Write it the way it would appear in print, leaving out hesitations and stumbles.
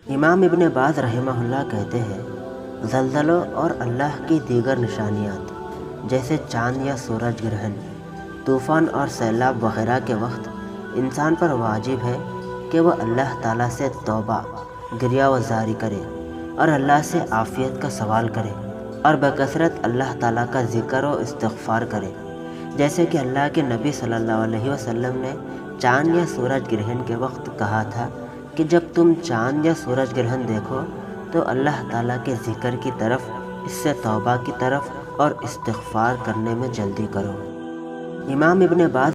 इमाम इब्न बाज़ रहमहुल्लाह कहते हैं, ज़लज़लों और अल्लाह की दीगर निशानियात जैसे चाँद या सूरज ग्रहण, तूफ़ान और सैलाब वगैरह के वक्त इंसान पर वाजिब है कि वह अल्लाह ताला से तौबा गिरिया वज़ारी करे और अल्लाह से आफ़ियत का सवाल करे और बकसरत अल्लाह ताला का ज़िक्र और इस्तिग़फ़ार करे। जैसे कि अल्लाह के नबी सल्लल्लाहु अलैहि वसल्लम ने चाँद या सूरज ग्रहण के वक्त कहा था कि जब तुम चाँद या सूरज ग्रहण देखो तो अल्लाह ताला के ज़िक्र की तरफ, इससे तौबा की तरफ और इस्तिग़फ़ार करने में जल्दी करो। इमाम इब्न बाज़